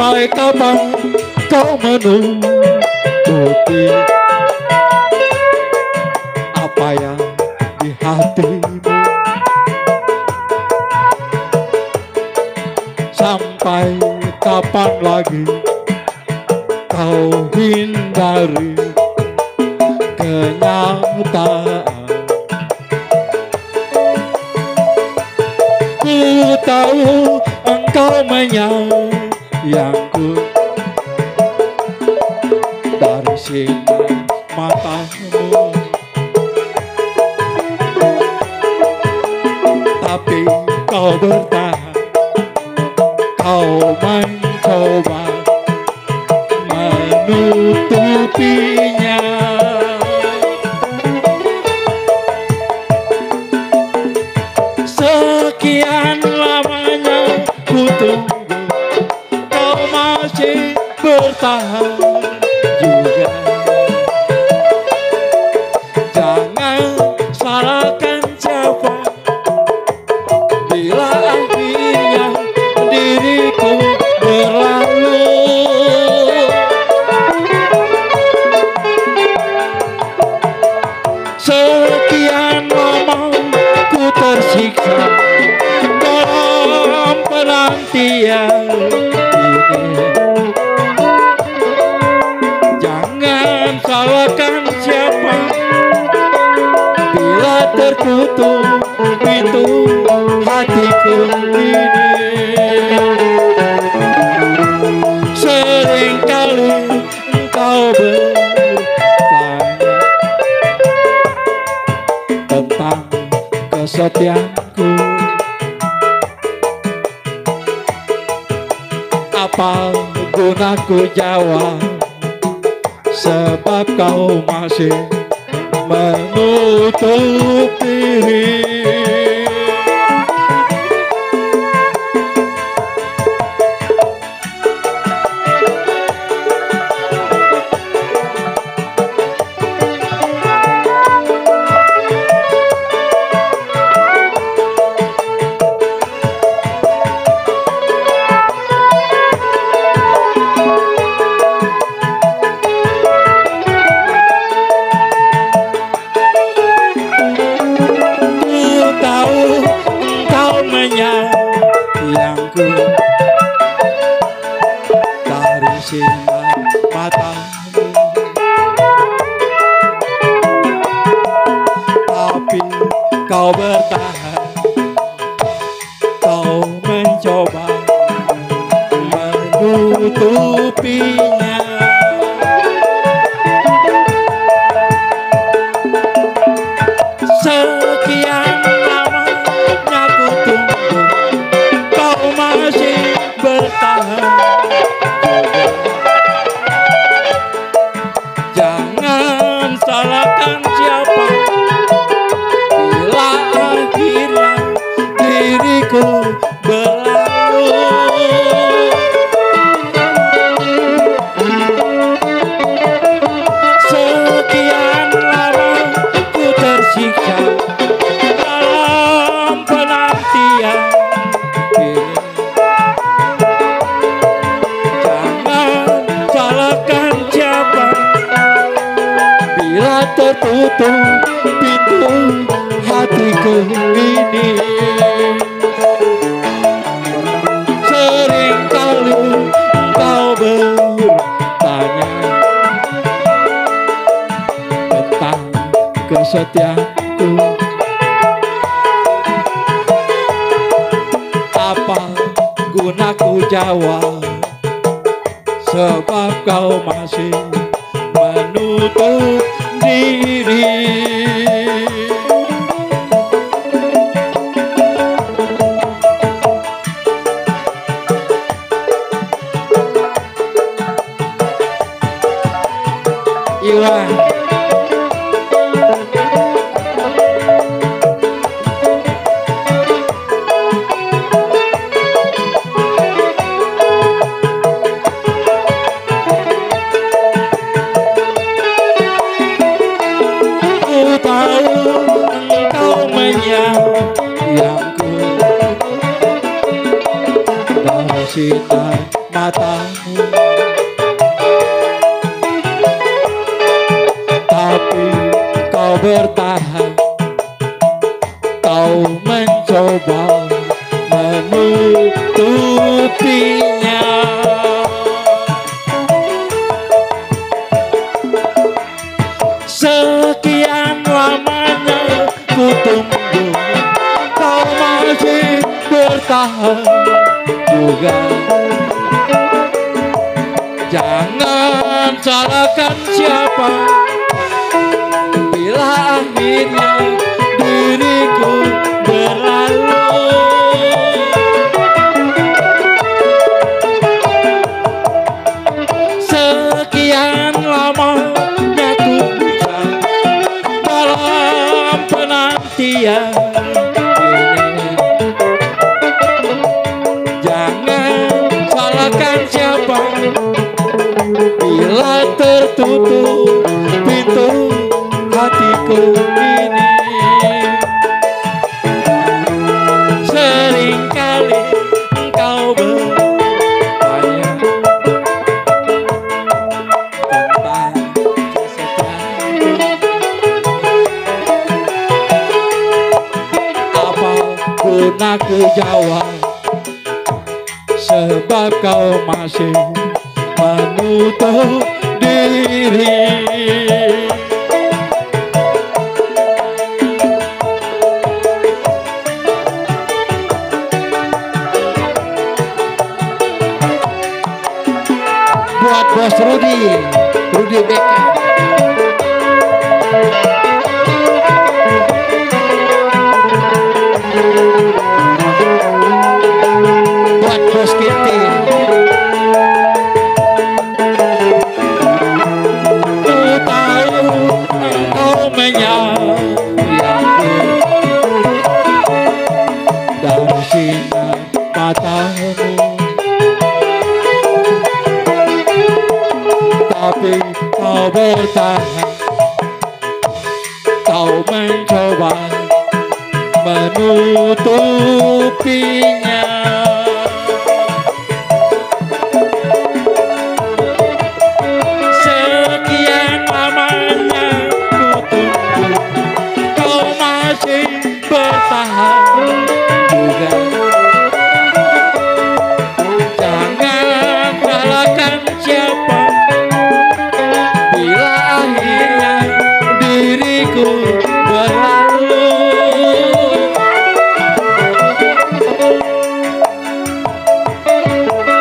Sampai kapan kau menutupi apa yang di hatimu? Sampai kapan lagi kau hindari kenyataan? Ku tahu engkau menyayangku dari sinar matamu, tapi kau bertahan, kau mencoba menutupinya. Sekian lamanya ku tunggu, kau masih bertahan juga. Jangan salahkan siapa bila akhirnya diriku berlalu. Sekian lama ku tersiksa dalam penantian ini. Jangan salahkan siapa bila tertutup pintu hatiku ini. Seringkali engkau bertanya tentang kesetiaanku. Apa gunaku jawab, sebab kau masih menutup diri. Menyayangku dari sinar matamu, tapi kau bertahan, kau mencoba menutupinya. Sekian lamanya ku tunggu, kau masih bertahan juga. Jangan salahkan siapa bila akhirnya diriku berlalu. Sekian lama ku tersiksa dalam penantian ini. Jangan salahkan siapa bila tertutup pintu hatiku ini. Seringkali kau bertanya tentang kesetiaanku. Apa gunaku jawab, sebab kau masih menutup diri. Iwan menyayangku dari sinar matamu, tapi kau bertahan, kau mencoba menutupinya. Sekian lamanya ku tunggu, kau masih bertahan juga. Jangan salahkan siapa bila akhirnya diriku berlalu. Sekian lamanya ku bukan dalam penantian ini. Jangan salahkan siapa bila tertutup pintu hatiku ini. Seringkali engkau bertanya tentang kesetiaanku. Apa guna ku jawab, sebab kau masih menutup diri. Buat Bos Rudi Becker. Buat Bos Kitty. Dari sinar matamu, tapi kau bertahan, kau mencoba menutupinya. Sekian lamanya ku tunggu, kau masih bertahan juga. Jangan salahkan siapa bila akhirnya diriku berlalu.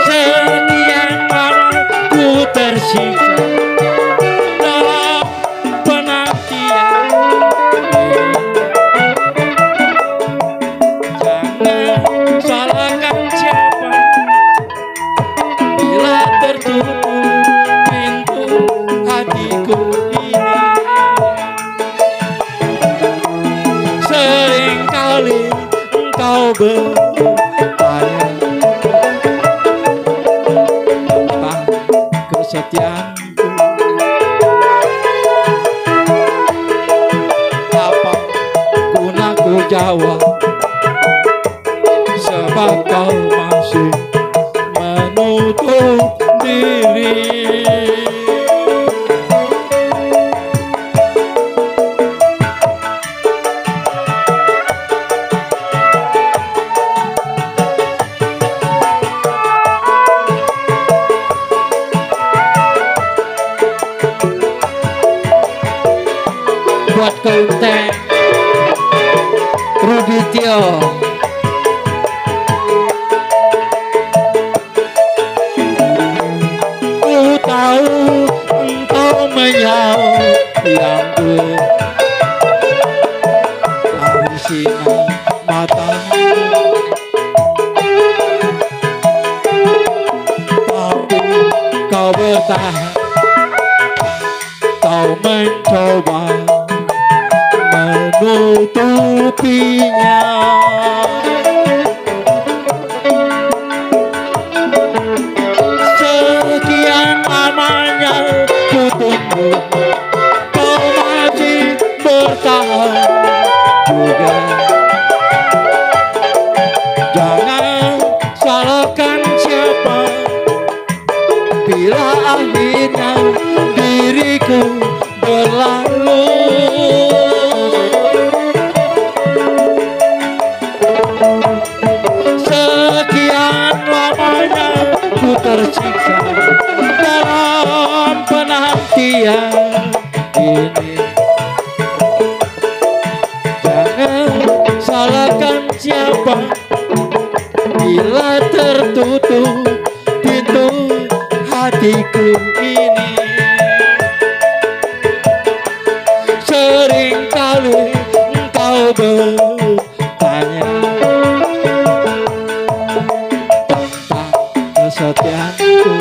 Sekian lama ku tersiksa dalam penantian ini. Salahkan siapa bila tertutup pintu hatiku ini. Seringkali engkau bertanya tentang kesetiaanku. Apa guna ku jawab, sebab kau masih menutup diri. Buat konten Rudityo. Tahu engkau menyayangiku, dari sinar matamu, tapi kau bertahan, kau mencoba menutupinya. Ku tunggu, kau masih bertahan juga. Jangan salahkan siapa akhirnya diriku berlalu. Sekian lamanya ku tersiksa dalam penantian ini. Jangan salahkan siapa bila tertutup pintu hatiku ini. Seringkali engkau bertanya tentang kesetiaanku.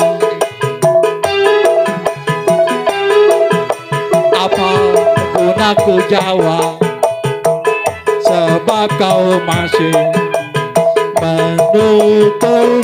Apa gunaku jawab, sebab kau masih menutup